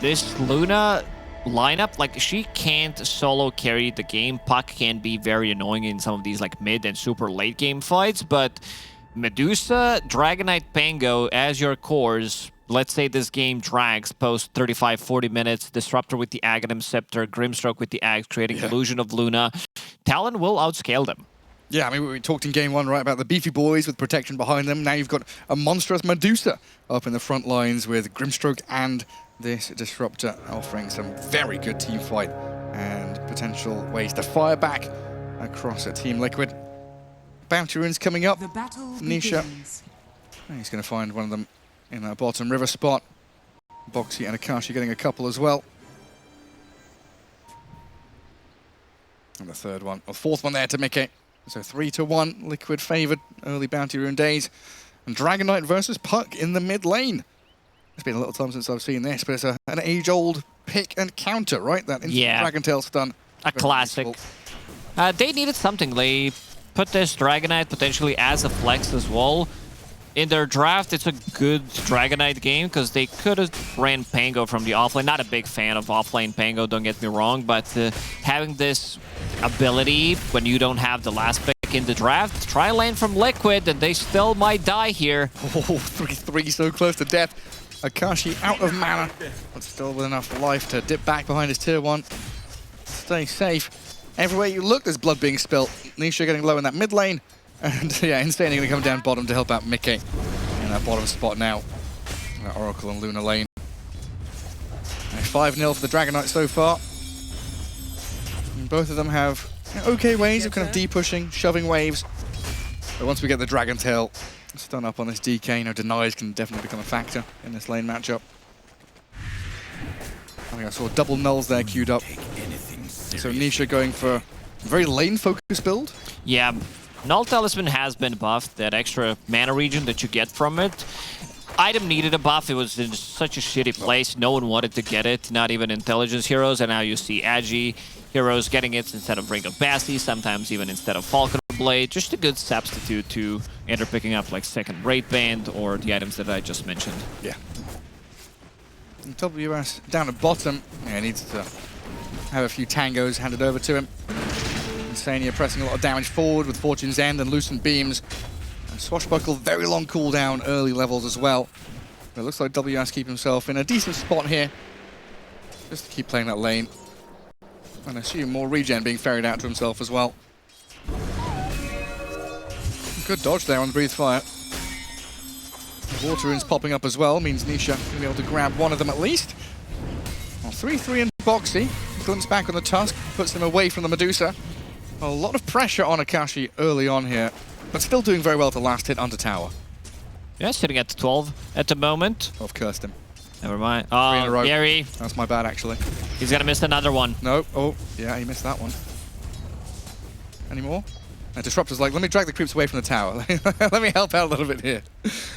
this Luna lineup, like, she can't solo carry the game. Puck can be very annoying in some of these like mid and super late game fights, but Medusa, Dragonite, Pango as your cores. Let's say this game drags post 35-40 minutes. Disruptor with the Aghanim Scepter, Grimstroke with the Axe, creating illusion of Luna. Talon will outscale them. Yeah, I mean, we talked in game one, right, about the beefy boys with protection behind them. Now you've got a monstrous Medusa up in the front lines with Grimstroke and this Disruptor offering some very good team fight and potential ways to fire back across at Team Liquid. Bounty runes coming up. Nisha. He's going to find one of them in that bottom river spot. Boxy and Akashi getting a couple as well. And the third one, or fourth one there to Mickey. So 3-1, Liquid favoured early Bounty Rune days. And Dragonite versus Puck in the mid lane. It's been a little time since I've seen this, but it's an age-old pick and counter, right? That instant Dragon Tail stun. A classic. They needed something. They put this Dragonite potentially as a flex as well. In their draft, it's a good Dragonite game because they could have ran Pango from the offlane. Not a big fan of offlane Pango, don't get me wrong, but having this ability when you don't have the last pick in the draft, try lane from Liquid and they still might die here. Oh, 3-3, so close to death. Akashi out of mana, but still with enough life to dip back behind his tier 1. Stay safe. Everywhere you look, there's blood being spilt. Nisha getting low in that mid lane. And yeah, Insane going to come down bottom to help out Mickey in that bottom spot now. Oracle and Luna lane. 5-0 for the Dragonite so far. And both of them have okay ways of kind of D-pushing, shoving waves. But once we get the Dragon Tail stun up on this DK, denies can definitely become a factor in this lane matchup. I think I saw double nulls there queued up. So Nisha going for a very lane-focused build. Yeah. Null Talisman has been buffed, that extra mana regen that you get from it. Item needed a buff, it was in such a shitty place, no one wanted to get it, not even Intelligence heroes, and now you see Agi heroes getting it instead of Ring of Basti, sometimes even instead of Falcon Blade. Just a good substitute to either picking up like second Raid Band or the items that I just mentioned. Yeah. And WS down at bottom, he needs to have a few tangos handed over to him. Insania pressing a lot of damage forward with Fortune's End and Lucent Beams. And Swashbuckle, very long cooldown, early levels as well. But it looks like WS keep himself in a decent spot here. Just to keep playing that lane. And I assume more regen being ferried out to himself as well. Good dodge there on the Breathe Fire. The Water Runes popping up as well, means Nisha can be able to grab one of them at least. 3-3 in Boxy. Glimpse back on the Tusk, puts him away from the Medusa. A lot of pressure on Akashi early on here, but still doing very well to last hit under tower. Yeah, sitting at 12 at the moment. I've cursed him. Never mind. Oh, Gary. That's my bad, actually. He's gonna miss another one. No. Oh, yeah, he missed that one. Any more? And Disruptor's like, let me drag the creeps away from the tower. Let me help out a little bit here.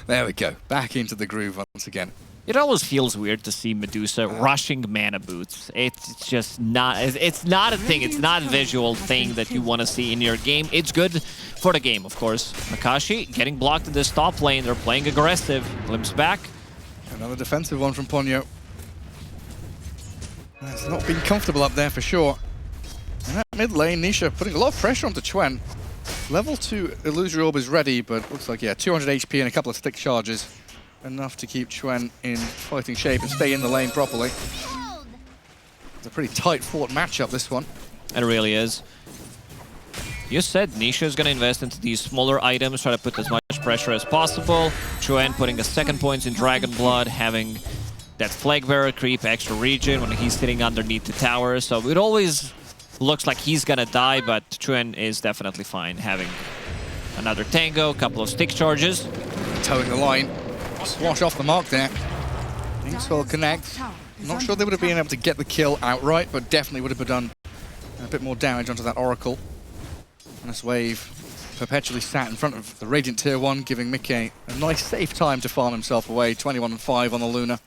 There we go. Back into the groove once again. It always feels weird to see Medusa rushing mana boots. It's just not, it's not a thing, it's not a visual thing that you want to see in your game. It's good for the game, of course. Akashi getting blocked in this top lane, they're playing aggressive. Glimpse back. Another defensive one from Ponyo. It's not been comfortable up there for sure. And that mid lane, Nisha putting a lot of pressure onto Chuen. Level 2 Illusory Orb is ready, but looks like, yeah, 200 HP and a couple of stick charges. Enough to keep Chuen in fighting shape and stay in the lane properly. It's a pretty tight fought matchup, this one. It really is. You said Nisha is going to invest into these smaller items, try to put as much pressure as possible. Chuen putting the second points in Dragon Blood, having that Flag Bearer creep extra regen when he's sitting underneath the tower. So it always looks like he's going to die, but Chuen is definitely fine, having another tango, a couple of stick charges. Towing the line. Swash off the mark there. Inkswell connect. Not sure they would have been able to get the kill outright, but definitely would have done a bit more damage onto that Oracle. And this wave perpetually sat in front of the Radiant Tier 1, giving Mickey a nice safe time to farm himself away. 21-5 on the Luna.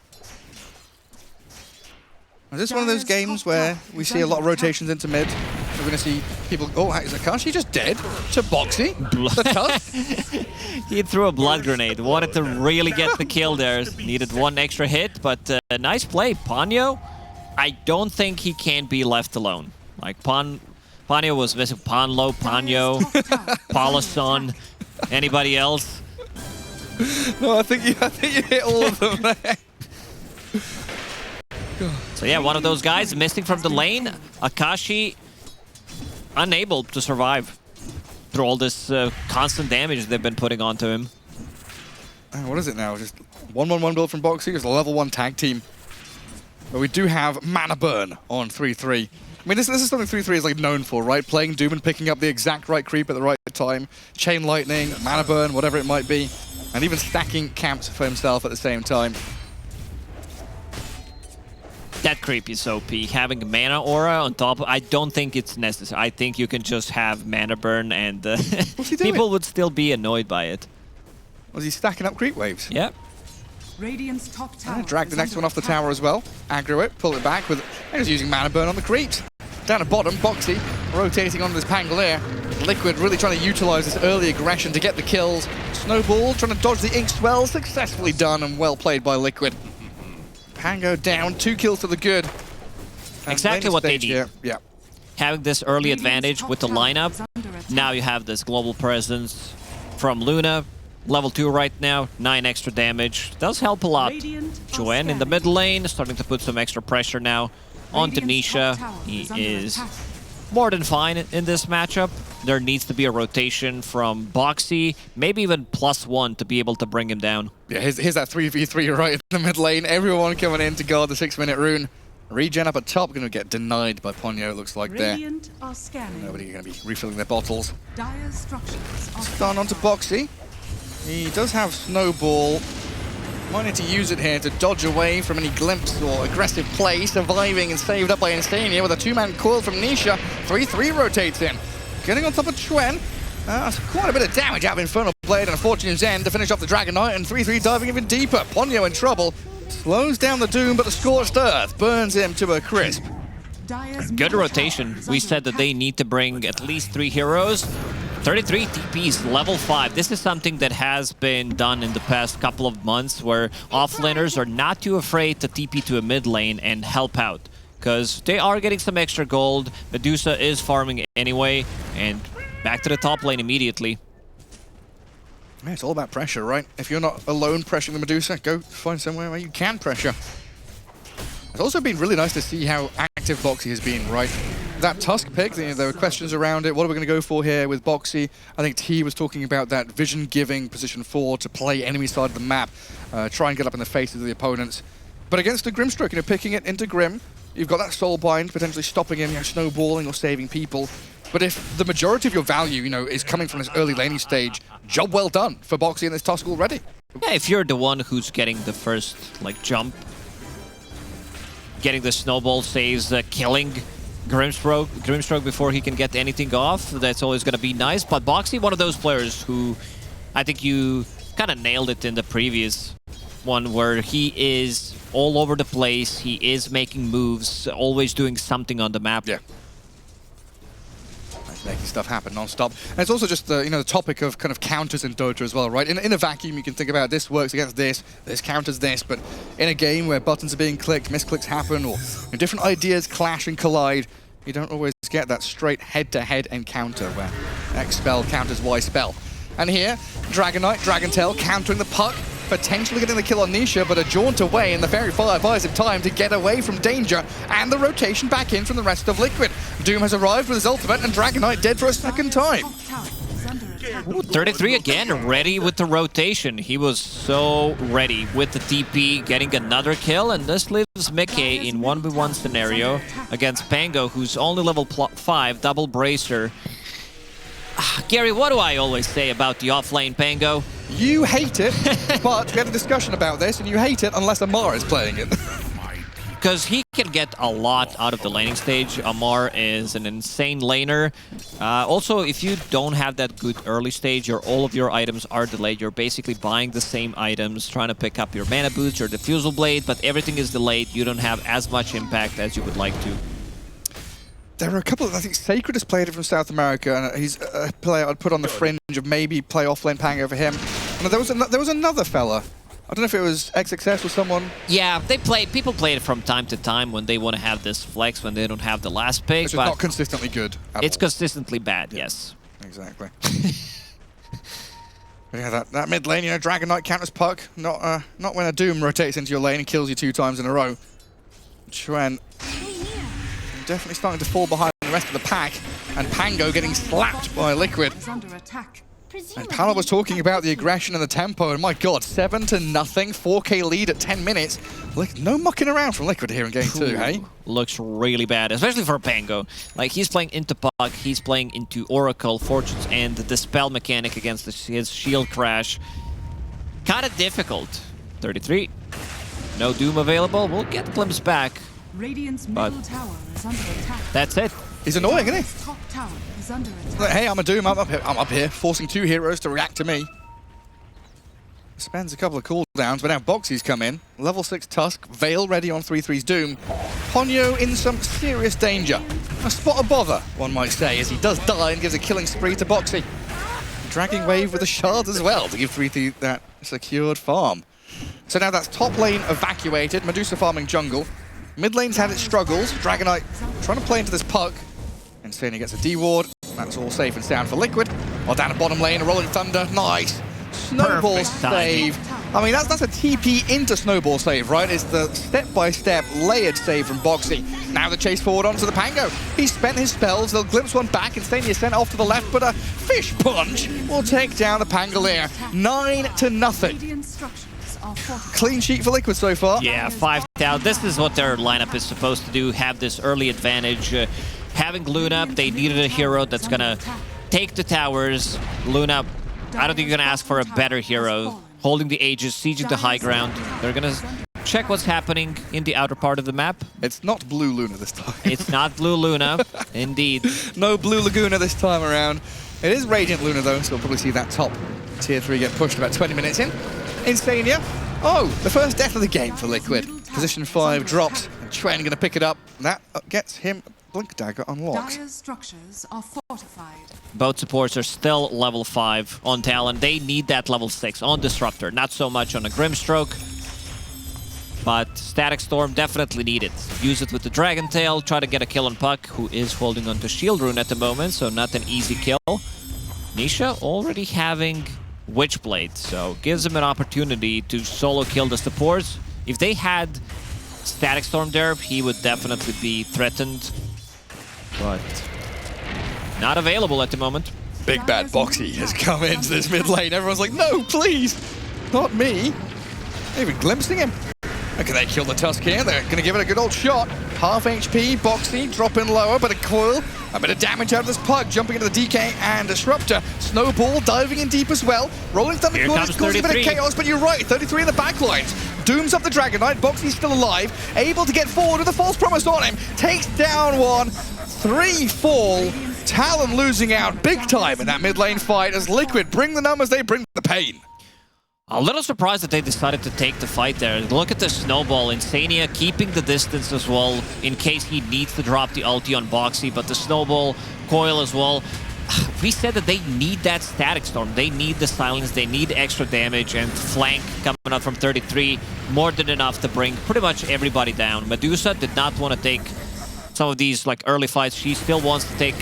Is this one of those games where we see a lot of rotations into mid? We're going to see people... Oh, is Akashi just dead to Boxy? The Tusk? He threw a blood grenade. Wanted to really get the kill there. Needed one extra hit, but nice play. Ponyo, I don't think he can be left alone. Like, Ponyo was missing Ponlo, Ponyo, Palason, anybody else? No, I think you hit all of them there. So yeah, one of those guys missing from the lane. Akashi unable to survive through all this constant damage they've been putting onto him. What is it now? Just 1-1-1 build from Boxy. It's a level 1 tag team. But we do have Mana Burn on 3-3. I mean, this is something 3-3 is like known for, right? Playing Doom and picking up the exact right creep at the right time. Chain Lightning, Mana Burn, whatever it might be. And even stacking camps for himself at the same time. That creep is OP. Having Mana Aura on top, I don't think it's necessary. I think you can just have Mana Burn and people would still be annoyed by it. Was he stacking up creep waves? Yeah. Radiant's top tower. Drag the next one off the tower as well. Aggro it, pull it back with... And he's using Mana Burn on the creeps. Down at bottom, Boxy rotating on this Pangolier. Liquid really trying to utilize this early aggression to get the kills. Snowball trying to dodge the ink swell. Successfully done and well played by Liquid. Pango down, 2 kills to the good. And exactly what they need. Here. Yeah. Having this early advantage with the lineup. Now you have this global presence from Luna. Level 2 right now, 9 extra damage. Does help a lot. Joanne in the mid lane, starting to put some extra pressure now onto Nisha. He is more than fine in this matchup. There needs to be a rotation from Boxy, maybe even +1 to be able to bring him down. Yeah, here's that 3v3 right in the mid lane. Everyone coming in to guard the 6-minute rune. Regen up at top, going to get denied by Ponyo, it looks like there. Nobody going to be refilling their bottles. Stun onto Boxy. He does have Snowball. Might need to use it here to dodge away from any glimpse or aggressive play. Surviving and saved up by Insania with a 2-man coil from Nisha. 3-3 rotates in. Getting on top of Chuen. Quite a bit of damage out of Infernal Blade and a Fortune's End to finish off the Dragon Knight, and 3-3 diving even deeper. Ponyo in trouble. Slows down the Doom, but the Scorched Earth burns him to a crisp. Good rotation. We said that they need to bring at least 3 heroes. 33 TPs, level 5. This is something that has been done in the past couple of months where offlaners are not too afraid to TP to a mid lane and help out. Because they are getting some extra gold. Medusa is farming anyway, and back to the top lane immediately. Yeah, it's all about pressure, right? If you're not alone pressuring the Medusa, go find somewhere where you can pressure. It's also been really nice to see how active Boxy has been, right? That Tusk pick, there were questions around it. What are we going to go for here with Boxy? I think T was talking about that vision-giving position 4 to play enemy side of the map, try and get up in the faces of the opponents. But against the Grimstroke, picking it into Grim, you've got that Soul Bind potentially stopping him, snowballing or saving people. But if the majority of your value, is coming from this early laning stage, job well done for Boxy and this Tusk already. Yeah, if you're the one who's getting the first jump, getting the snowball saves, killing Grimstroke before he can get anything off, that's always going to be nice. But Boxy, one of those players who I think you kind of nailed it in the previous one, where he is all over the place, he is making moves, always doing something on the map. Yeah. Making stuff happen non-stop. And it's also just the topic of kind of counters in Dota as well, right? In a vacuum, you can think about this works against this counters this, but in a game where buttons are being clicked, misclicks happen, or different ideas clash and collide, you don't always get that straight head-to-head encounter where X spell counters Y spell. And here, Dragon Knight, Dragon Tail countering the puck, potentially getting the kill on Nisha, but a jaunt away, and the Fairy Fire buys him time to get away from danger, and the rotation back in from the rest of Liquid. Doom has arrived with his ultimate, and Dragon Knight dead for a second time. Ooh, 33 again, ready with the rotation. He was so ready with the TP, getting another kill, and this leaves Mickey in 1v1 scenario against Pango, who's only level 5, double bracer. Gary, what do I always say about the offlane Pango? You hate it, but we had a discussion about this, and you hate it unless Amar is playing it. Because he can get a lot out of the laning stage. Amar is an insane laner. Also, if you don't have that good early stage, all of your items are delayed. You're basically buying the same items, trying to pick up your mana boots or diffusal blade, but everything is delayed. You don't have as much impact as you would like to. There are a couple of, I think Sacred has played it from South America, and he's a player I'd put on the fringe of maybe play offlane Pango for him. And there was another fella. I don't know if it was XXS or someone. Yeah, people play it from time to time when they want to have this flex, when they don't have the last pick. It's just not consistently good at It's all. consistently bad, yes. Exactly. Yeah, that mid lane, you know, Dragon Knight counters puck. Not when a Doom rotates into your lane and kills you 2 times in a row. Trent definitely starting to fall behind the rest of the pack, and Pango getting slapped by Liquid. Is under attack. And Paolo was talking about the aggression and the tempo, and my god, 7-0, 4K lead at 10 minutes. No mucking around from Liquid here in game 2, hey? Looks really bad, especially for Pango. Like, he's playing into Puck, he's playing into Oracle, Fortune's End, the spell mechanic against his shield crash. Kind of difficult. 33. No Doom available. We'll get Glimpse back. Radiant's middle tower is under attack. That's it. He's annoying, isn't he? Radiant's top tower is under attack. Like, hey, I'm a Doom, I'm up here, forcing 2 heroes to react to me. Spends a couple of cooldowns, but now Boxy's come in. Level 6 Tusk, Veil ready on 3-3's Doom. Ponyo in some serious danger. A spot of bother, one might say, as he does die and gives a killing spree to Boxy. Dragging Wave with a shard as well to give 3-3 that secured farm. So now that's top lane evacuated, Medusa farming jungle. Mid lane's had its struggles, Dragonite trying to play into this puck. Insania gets a D-ward, that's all safe and sound for Liquid. While down at bottom lane, a Rolling Thunder, nice. Snowball Perfect save. I mean, that's a TP into Snowball save, right? It's the step-by-step layered save from Boxy. Now the chase forward onto the Pango. He's spent his spells, they'll glimpse one back, Insania sent off to the left, but a fish punch will take down the Pangolier. 9-0. Radiant structures are fortified. Clean sheet for Liquid so far. Yeah, 5 down. This is what their lineup is supposed to do, have this early advantage. Having Luna, they needed a hero that's going to take the towers. Luna, I don't think you're going to ask for a better hero. Holding the Aegis, sieging the high ground. They're going to check what's happening in the outer part of the map. It's not Blue Luna this time. It's not Blue Luna, indeed. No Blue Laguna this time around. It is Radiant Luna though, so we'll probably see that top tier 3 get pushed about 20 minutes in. Insania. Oh, the first death of the game for Liquid. Position 5 drops, and Tren going to pick it up. That gets him Blink Dagger unlocked. Dire's structures are fortified. Both supports are still level 5 on Talon. They need that level 6 on Disruptor. Not so much on a Grimstroke. But Static Storm definitely needed. Use it with the Dragon Tail. Try to get a kill on Puck, who is holding onto Shield Rune at the moment, so not an easy kill. Nisha already having Witchblade, so gives him an opportunity to solo kill the supports. If they had Static Storm there, he would definitely be threatened. But not available at the moment. Big bad Boxy has come into this mid lane. Everyone's like, no, please, not me. They're even glimpsing him. Okay, they kill the Tusk here. They're going to give it a good old shot. Half HP, Boxy dropping lower, but a coil. A bit of damage out of this Pug, jumping into the DK and Disruptor. Snowball diving in deep as well. Rolling Thunder causing a bit of chaos, but you're right. 33 in the back lines. Dooms up the Dragon Knight. Boxy's still alive. Able to get forward with a false promise on him. Takes down one. 3 fall. Talon losing out big time in that mid lane fight as Liquid bring the numbers, they bring the pain. A little surprised that they decided to take the fight there. Look at the Snowball. Insania keeping the distance as well in case he needs to drop the ulti on Boxy, but the Snowball coil as well. We said that they need that Static Storm. They need the silence. They need extra damage, and flank coming out from 33. More than enough to bring pretty much everybody down. Medusa did not want to take some of these like early fights. She still wants to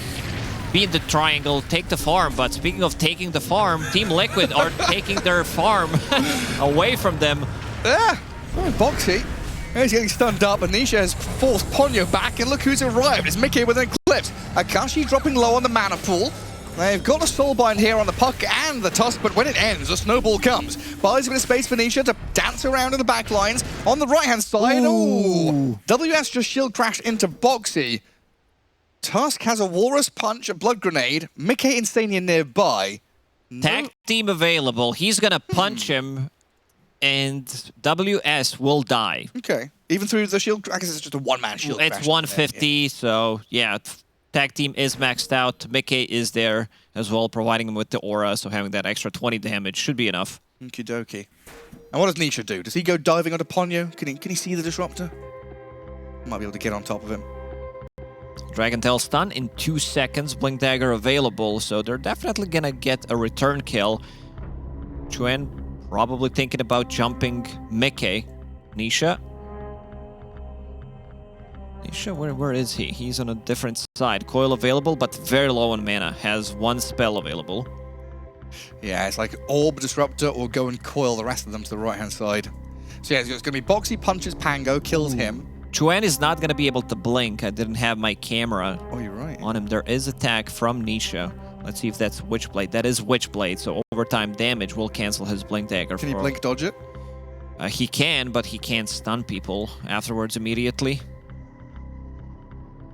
be in the triangle, take the farm. But speaking of taking the farm, Team Liquid are taking their farm away from them. Yeah, Boxy. He's getting stunned up, and Nisha has forced Ponyo back, and look who's arrived. It's Mickey with an Eclipse. Akashi dropping low on the mana pool. They've got a Soulbind here on the Puck and the Tusk, but when it ends, a Snowball comes. Buys a bit of space for Nisha to dance around in the back lines. On the right-hand side, ooh. WS just shield crashed into Boxy. Tusk has a Walrus Punch, a Blood Grenade, Mickey Insania nearby. Tag team available. He's gonna punch him, and WS will die. Okay. Even through the shield, I guess it's just a one-man shield crash. It's 150, so yeah. Tag team is maxed out. Mickey is there as well, providing him with the aura, so having that extra 20 damage should be enough. Okie dokie. And what does Nisha do? Does he go diving onto Ponyo? Can he see the Disruptor? Might be able to get on top of him. Dragon Tail stun in 2 seconds. Blink Dagger available, so they're definitely gonna get a return kill. Chuen probably thinking about jumping Mickey. Nisha, where is he? He's on a different side. Coil available, but very low on mana. Has 1 spell available. Yeah, it's like Orb, Disruptor, or go and coil the rest of them to the right-hand side. So yeah, it's going to be Boxy punches Pango, kills him. Chuen is not going to be able to blink. I didn't have my camera you're right. on him. There is attack from Nisha. Let's see if that's Witchblade. That is Witchblade, so overtime damage will cancel his Blink Dagger. Can he blink dodge it? He can, but he can't stun people afterwards immediately.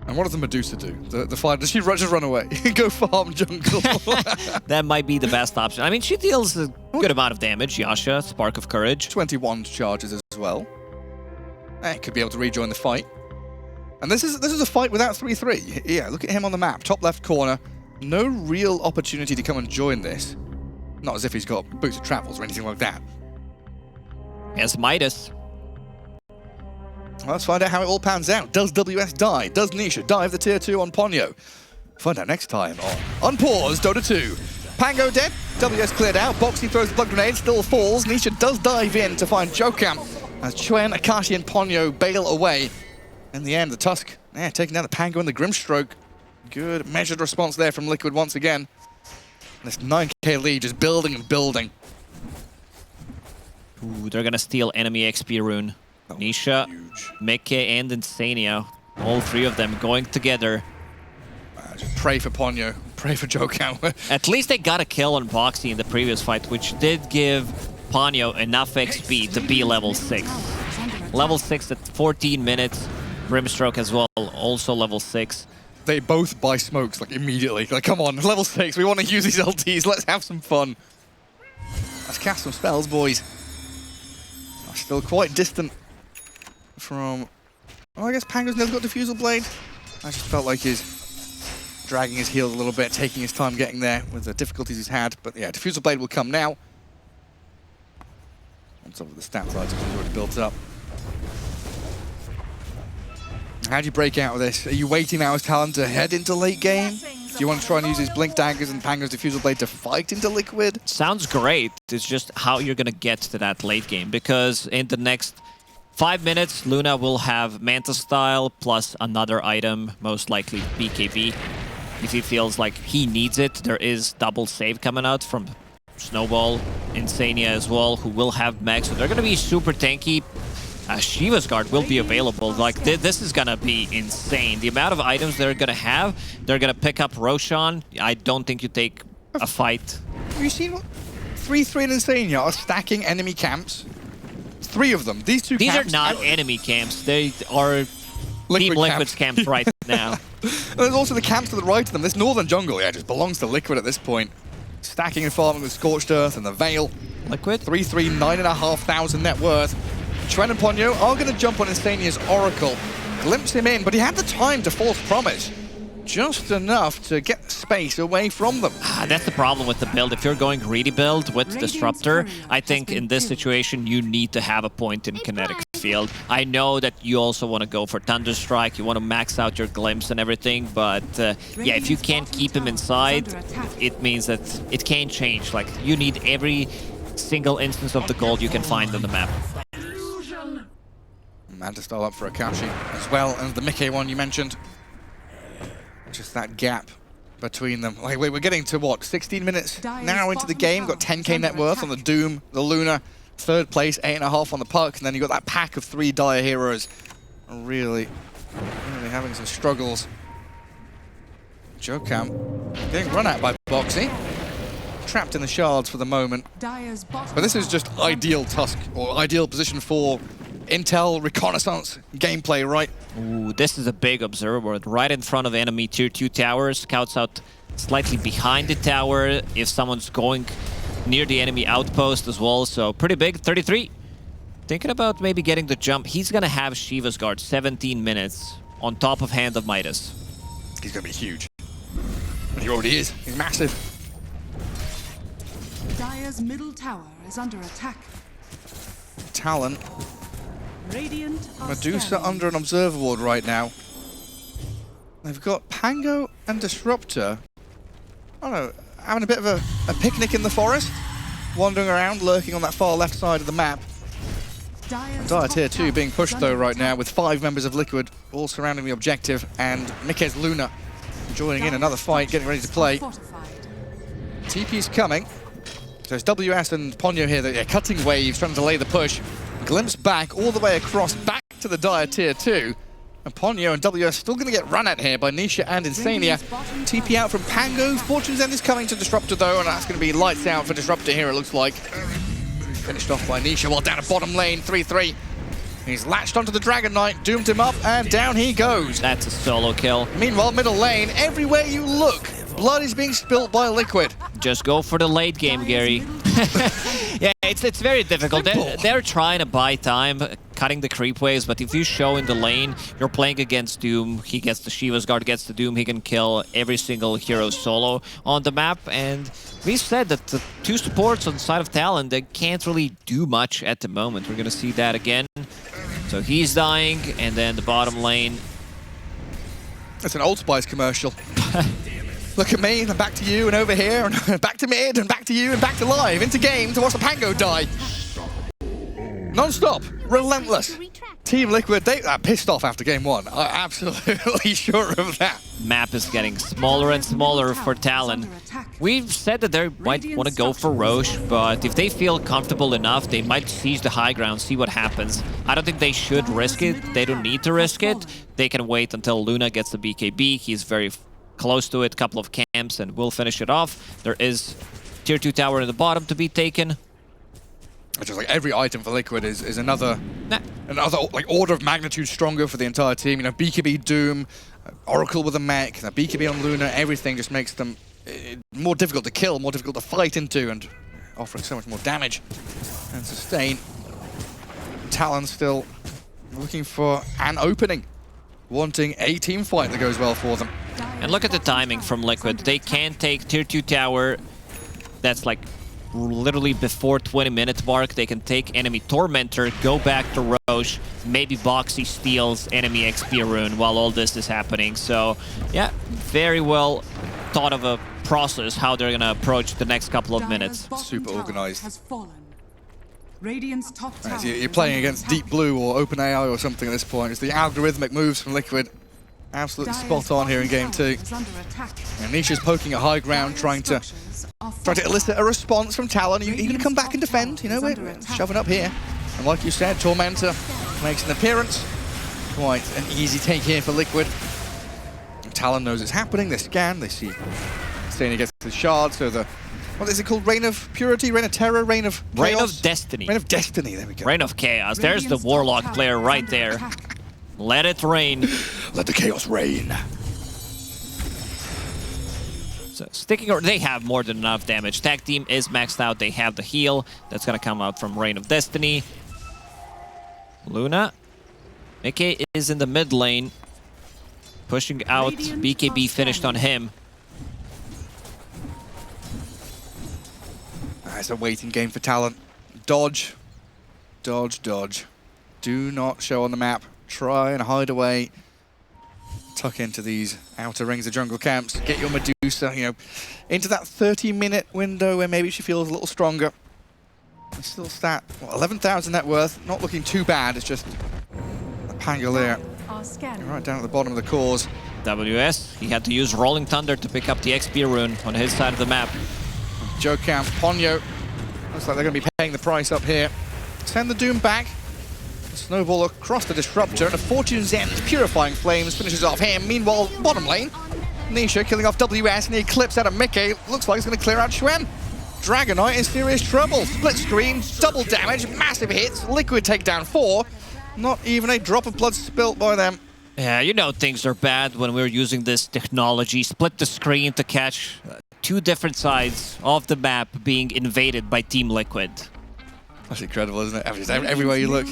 And what does the Medusa do? The fight, does she just run away? Go farm jungle? That might be the best option. I mean, she deals a good amount of damage. Yasha, Spark of Courage. 21 charges as well. Could be able to rejoin the fight. And this is a fight without 3-3. Yeah, look at him on the map. Top left corner. No real opportunity to come and join this. Not as if he's got boots of travels or anything like that. As Midas. Well, let's find out how it all pans out. Does WS die? Does Nisha dive the tier 2 on Ponyo? Find out next time on Unpause Dota 2. Pango dead. WS cleared out. Boxy throws the blood grenade. Still falls. Nisha does dive in to find Jokam. As Chuen, Akashi, and Ponyo bail away. In the end, the Tusk taking down the Pango and the Grimstroke. Good measured response there from Liquid once again. This 9k lead just building and building. Ooh, they're gonna steal enemy XP rune. Nisha, Mickey, and Insania. All 3 of them going together. Just pray for Ponyo. Pray for Jokam. At least they got a kill on Boxy in the previous fight, which did give Ponyo enough XP to be level 6. Level 6 at 14 minutes. Grimstroke as well, also level 6. They both buy smokes like immediately. Like, come on, level 6. We want to use these LTs. Let's have some fun. Let's cast some spells, boys. Still quite distant from... Oh, I guess Pango's never got Diffusal Blade. I just felt like he's dragging his heels a little bit, taking his time getting there with the difficulties he's had. But yeah, Diffusal Blade will come now. On top of the stats items he's already built up. How do you break out of this? Are you waiting now as Talon to head into late game? Do you want to try and use his Blink Daggers and Pango's Diffusal Blade to fight into Liquid? Sounds great. It's just how you're going to get to that late game. Because in the next 5 minutes, Luna will have Manta Style plus another item, most likely BKB. If he feels like he needs it, there is double save coming out from Snowball, Insania as well, who will have mech. So they're going to be super tanky. Shiva's Guard will be available. Like, this is gonna be insane. The amount of items they're gonna have, they're gonna pick up Roshan. I don't think you take a fight. Have you seen what 3-3 and Insania are stacking enemy camps? 3 of them. These These camps are not enemy camps. They are Team Liquid's camps right now. There's also the camps to the right of them. This northern jungle, just belongs to Liquid at this point. Stacking and farming with Scorched Earth and the Veil. Liquid? 3-3, 9,500 net worth. Chuen and Ponyo are going to jump on Insania's Oracle, glimpse him in, but he had the time to False Promise. Just enough to get space away from them. That's the problem with the build. If you're going greedy build with Disruptor, I think in this situation you need to have a point in kinetic field. I know that you also want to go for Thunderstrike, you want to max out your glimpse and everything, but yeah, if you can't keep him inside, it means that it can't change. Like, you need every single instance of the gold you can find on the map. Manta Style up for Akashi, as well as the Mickey one you mentioned. Just that gap between them. Like, we're getting to what, 16 minutes now into the game. Got 10k net worth on the Doom, the Luna, 3rd place, 8.5 on the Puck, and then you got that pack of 3 Dire Heroes. Really having some struggles. Jokam getting run at by Boxy. Trapped in the shards for the moment. But this is just ideal Tusk, or ideal position for intel, reconnaissance, gameplay, right? Ooh, this is a big observer board right in front of enemy tier 2 towers. Scouts out slightly behind the tower if someone's going near the enemy outpost as well. So pretty big, 33. Thinking about maybe getting the jump. He's gonna have Shiva's Guard 17 minutes on top of Hand of Midas. He's gonna be huge. But he already is. He's massive. Dire's middle tower is under attack. Talon. Radiant are Medusa scanning. under an observer ward right now. They've got Pango and Disruptor, I don't know, having a bit of a picnic in the forest, wandering around, lurking on that far left side of the map. Dire Tier 2 being pushed though right now with 5 members of Liquid all surrounding the objective, and Mikes Luna joining in another fight, getting ready to play. TP's coming. So it's WS and Ponyo here, they're cutting waves, trying to delay the push. Glimpse back all the way across, back to the Dire Tier 2. And Ponyo and WS still going to get run at here by Nisha and Insania. TP out from Pango. Fortune's End is coming to Disruptor though, and that's going to be lights out for Disruptor here, it looks like. Finished off by Nisha while down at bottom lane, 3-3. He's latched onto the Dragon Knight, doomed him up, and down he goes. That's a solo kill. Meanwhile, middle lane, everywhere you look, blood is being spilt by Liquid. Just go for the late game, Gary. Yeah, it's very difficult. They're trying to buy time, cutting the creep waves, but if you show in the lane, you're playing against Doom, he gets the Shiva's Guard, gets the Doom, he can kill every single hero solo on the map, and we've said that the 2 supports on the side of Talon, they can't really do much at the moment. We're gonna see that again. So he's dying, and then the bottom lane. That's an Old Spice commercial. Look at me, and back to you, and over here, and back to mid, and back to you, and back to live, into game to watch the Pango die. Non-stop, relentless. Team Liquid, they are pissed off after game 1. I'm absolutely sure of that. Map is getting smaller and smaller for Talon. We've said that they might want to go for Roche, but if they feel comfortable enough, they might seize the high ground, see what happens. I don't think they should risk it. They don't need to risk it. They can wait until Luna gets the BKB. He's very close to it, couple of camps, and we'll finish it off. There is tier 2 tower in the bottom to be taken. It's just like every item for Liquid is another like order of magnitude stronger for the entire team. You know, BKB Doom, Oracle with a mech, BKB on Luna, everything just makes them more difficult to kill, more difficult to fight into, and offering so much more damage and sustain. Talon still looking for an opening, wanting a team fight that goes well for them. And look at the timing from Liquid. They can take tier 2 tower. That's like literally before 20-minute mark. They can take enemy Tormentor, go back to Roche, maybe Boxy steals enemy XP rune while all this is happening. So yeah, very well thought of a process how they're gonna approach the next couple of minutes. Super organized. Radiant's top tower You're playing against Deep Blue or OpenAI or something at this point. It's the algorithmic moves from Liquid. Absolutely spot on here in game 2. And Nisha's poking at high ground, trying to elicit a response from Talon. Are you going to come back and defend? You know, we're shoving up here. And like you said, Tormentor makes an appearance. Quite an easy take here for Liquid. And Talon knows it's happening. They scan, they see Staying against the shard, so the... What is it called? Reign of Purity? Reign of Terror? Reign of Chaos? Reign of Destiny. Reign of Destiny, there we go. Reign of Chaos. There's the Warlock player right there. Let it rain. Let the chaos reign. So sticking, or they have more than enough damage. Tag team is maxed out. They have the heal. That's gonna come out from Reign of Destiny. Luna. Mickey is in the mid lane. Pushing out. BKB finished on him. It's a waiting game for Talon. Dodge. Dodge, dodge. Do not show on the map. Try and hide away. Tuck into these outer rings of jungle camps. Get your Medusa, you know, into that 30-minute window where maybe she feels a little stronger. Still stat, well, 11,000 net worth. Not looking too bad. It's just a Pangolier. Right down at the bottom of the cores. WS, he had to use Rolling Thunder to pick up the XP rune on his side of the map. Joe Camp, Ponyo. Looks like they're going to be paying the price up here. Send the Doom back. Snowball across the Disruptor, and a Fortune's End Purifying Flames finishes off him. Meanwhile, bottom lane, Nisha killing off WS, and the Eclipse out of Mickey. Looks like it's going to clear out Xuen. Dragon Knight in serious trouble. Split screen, double damage, massive hits. Liquid take down 4. Not even a drop of blood spilt by them. Yeah, you know things are bad when we're using this technology. Split the screen to catch 2 different sides of the map being invaded by Team Liquid. That's incredible, isn't it? Everywhere you look.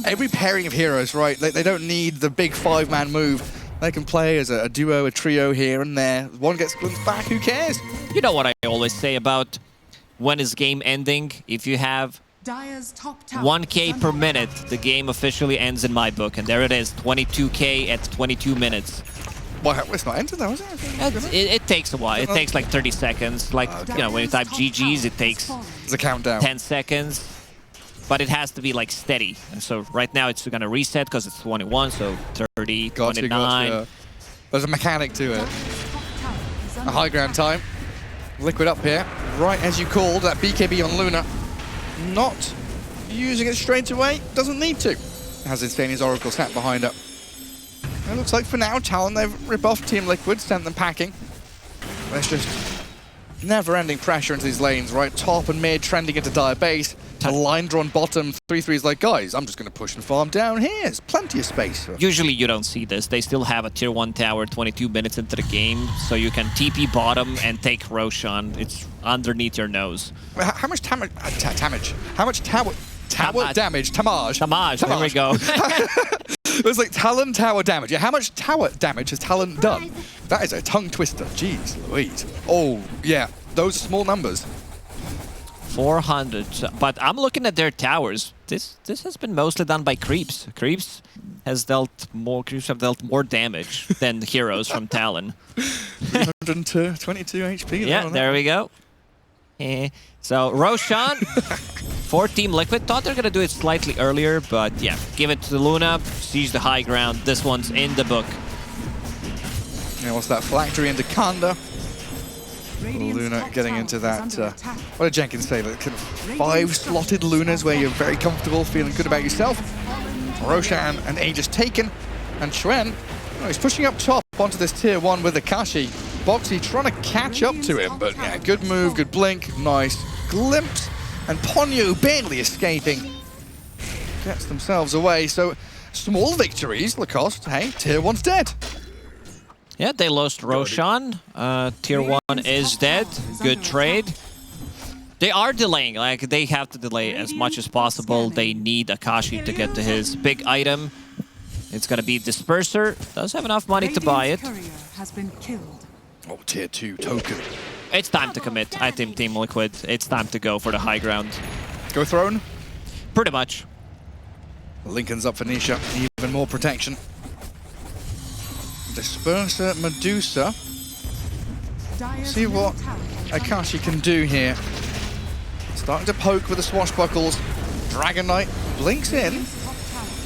Every pairing of heroes, right? They don't need the big 5-man move. They can play as a duo, a trio here and there. One gets glimpsed back, who cares? You know what I always say about when is game ending? If you have 1K per minute, the game officially ends in my book. And there it is, 22K at 22 minutes. Well, it's not entered though, is it? It takes a while. It takes like 30 seconds. Like, you know, when you type GG's, it takes It's a countdown. 10 seconds. But it has to be like steady. And so right now it's gonna reset because it's 21, so 30, 29. Gotcha. There's a mechanic to it. A high ground time. Liquid up here, right as you called, that BKB on Luna. Not using it straight away, doesn't need to. Has Insania's Oracle sat behind her. It looks like for now, Talon, they've ripped off Team Liquid, sent them packing. There's just never-ending pressure into these lanes, right? Top and mid trending into dire base. A line drawn bottom, 3-3 is like, guys, I'm just going to push and farm down here. There's plenty of space. Usually you don't see this. They still have a tier 1 tower 22 minutes into the game, so you can TP bottom and take Roshan. It's underneath your nose. How much damage? How much tower damage? Tamaj, there we go. It was like Talon tower damage. Yeah, how much tower damage has Talon done? That is a tongue twister. Jeez Louise. Oh, yeah, those small numbers. 400, but I'm looking at their towers. This has been mostly done by creeps. Creeps have dealt more damage than heroes from Talon. 322 HP. Yeah, there we go. So Roshan for Team Liquid thought they're gonna do it slightly earlier, but yeah, give it to Luna. Seize the high ground. This one's in the book. Yeah, what's that? Phylactery into Kanda. Luna getting into that, what did Jenkins say, like kind of 5-slotted Lunas where you're very comfortable, feeling good about yourself. Roshan and Aegis taken, and Chuen, he's pushing up top onto this tier 1 with Akashi. Boxy trying to catch up to him, but yeah, good move, good blink, nice glimpse, and Ponyo barely escaping. Gets themselves away, so small victories, Lacoste, hey, tier 1's dead. Yeah, they lost Roshan. Tier 1 is dead. Good trade. They are delaying. Like, they have to delay as much as possible. They need Akashi to get to his big item. It's gonna be Disperser. Does have enough money to buy it. Oh, tier 2 token. It's time to commit. I think Team Liquid, it's time to go for the high ground. Go throne? Pretty much. Lincoln's up for Nisha. Even more protection. Disperser, Medusa. See what Akashi can do here. Starting to poke with the swashbuckles. Dragon Knight blinks in.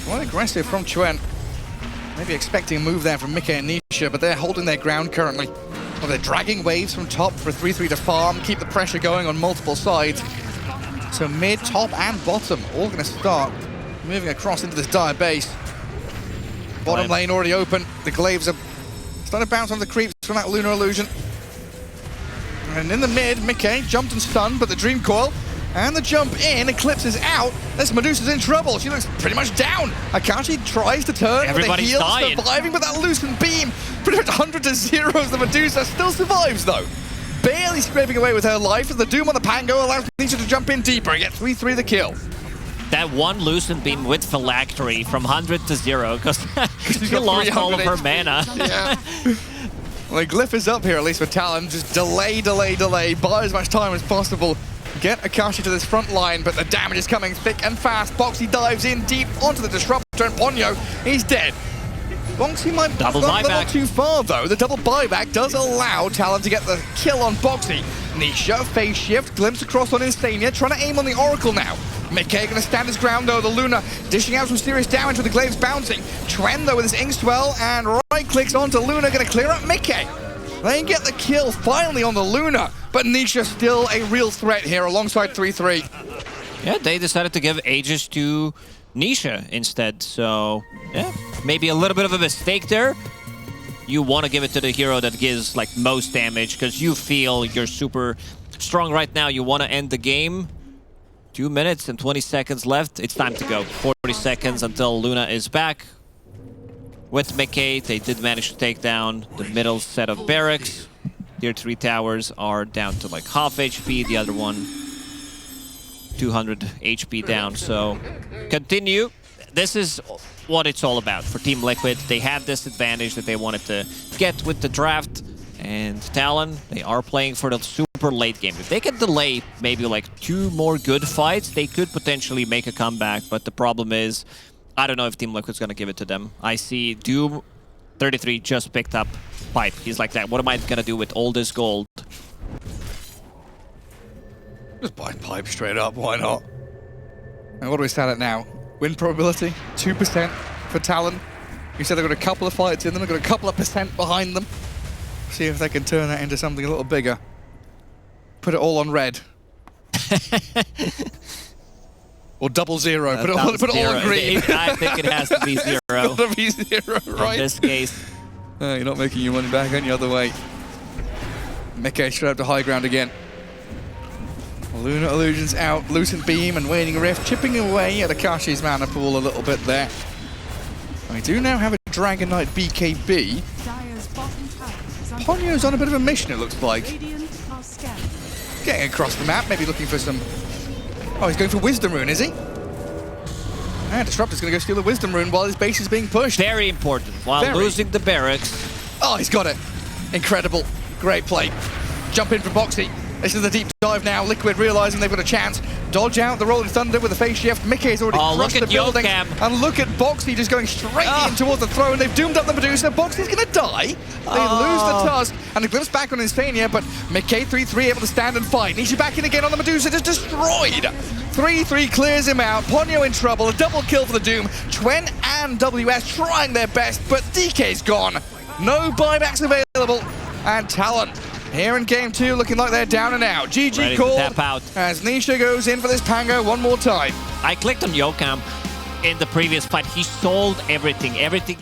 Quite aggressive from Chuen. Maybe expecting a move there from Mika and Nisha, but they're holding their ground currently. Well, they're dragging waves from top for 3-3 to farm, keep the pressure going on multiple sides. So mid, top, and bottom all going to start moving across into this dire base. Bottom lane already open. The glaives are starting to bounce on the creeps from that lunar illusion. And in the mid, Mickey jumped and stunned, but the Dream Coil and the jump in, Eclipse is out. This Medusa's in trouble. She looks pretty much down. Akashi tries to turn. Everybody's the heal dying. Surviving, but that Lucent Beam, pretty much 100 to 0. The Medusa still survives, though. Barely scraping away with her life as the Doom on the Pango allows Nisha to jump in deeper and get 3-3 the kill. That one Lucent Beam with Phylactery from 100 to 0 because she lost all of her mana. Yeah. Well, the glyph is up here, at least for Talon. Just delay, buy as much time as possible. Get Akashi to this front line, but the damage is coming thick and fast. Boxy dives in deep onto the Disruptor, and Ponyo, he's dead. Boxy might have gone a little too far, though. The double buyback does allow Talon to get the kill on Boxy. Nisha, phase shift, glimpse across on Insania, trying to aim on the Oracle now. Mickey gonna stand his ground, though. The Luna dishing out some serious damage with the glaives bouncing. Chuen, though, with his Inkstwell, and right-clicks onto Luna, gonna clear up Mickey. They get the kill finally on the Luna, but Nisha still a real threat here alongside 3-3. Yeah, they decided to give Aegis to Nisha instead, so yeah, maybe a little bit of a mistake there. You want to give it to the hero that gives like most damage because you feel you're super strong right now. You want to end the game. 2 minutes and 20 seconds left. It's time to go. 40 seconds until Luna is back. With Mickey, they did manage to take down the middle set of barracks. Tier 3 towers are down to like half HP. The other one, 200 HP down. So continue. This is what it's all about for Team Liquid. They have this advantage that they wanted to get with the draft. And Talon, they are playing for the super late game. If they can delay maybe like 2 more good fights, they could potentially make a comeback. But the problem is, I don't know if Team Liquid's going to give it to them. I see Doom 33 just picked up pipe. He's like, that. What am I gonna do with all this gold? Just buy pipe straight up, why not? And what do we stand at now? Win probability, 2% for Talon. You said they've got a couple of fights in them, they've got a couple of percent behind them. See if they can turn that into something a little bigger. Put it all on red. Or double zero. Put it all on green. I think it has to be 0. Gotta be 0, right? In this case. You're not making your money back any other way. Mickey straight up to high ground again. Lunar Illusions out, Lucent Beam and Waning Rift, chipping away at Akashi's mana pool a little bit there. We do now have a Dragon Knight BKB. Dire's bottom tower is under Ponyo's on a bit of a mission, it looks like. Radiant are scattered. Getting across the map, maybe looking for some... Oh, he's going for Wisdom Rune, is he? And Disruptor's going to go steal the Wisdom Rune while his base is being pushed. Very important. While losing the barracks. Oh, he's got it. Incredible. Great play. Jump in for Boxy. This is the deep dive now. Liquid realizing they've got a chance. Dodge out the Rolling Thunder with the face shift. Mickey's already crushed the building. And look at Boxy just going straight in towards the throne. They've doomed up the Medusa. Boxy's going to die. They lose the Tusk and a glimpse back on Insania, but Mickey 3-3 able to stand and fight. Nishi back in again on the Medusa, just destroyed. 3-3 clears him out. Ponyo in trouble. A double kill for the Doom. Twen and WS trying their best, but DK's gone. No buybacks available. And Talon here in game 2 looking like they're down and out. GG called as Nisha goes in for this Pango one more time. I clicked on Yokam in the previous fight. He sold everything. Everything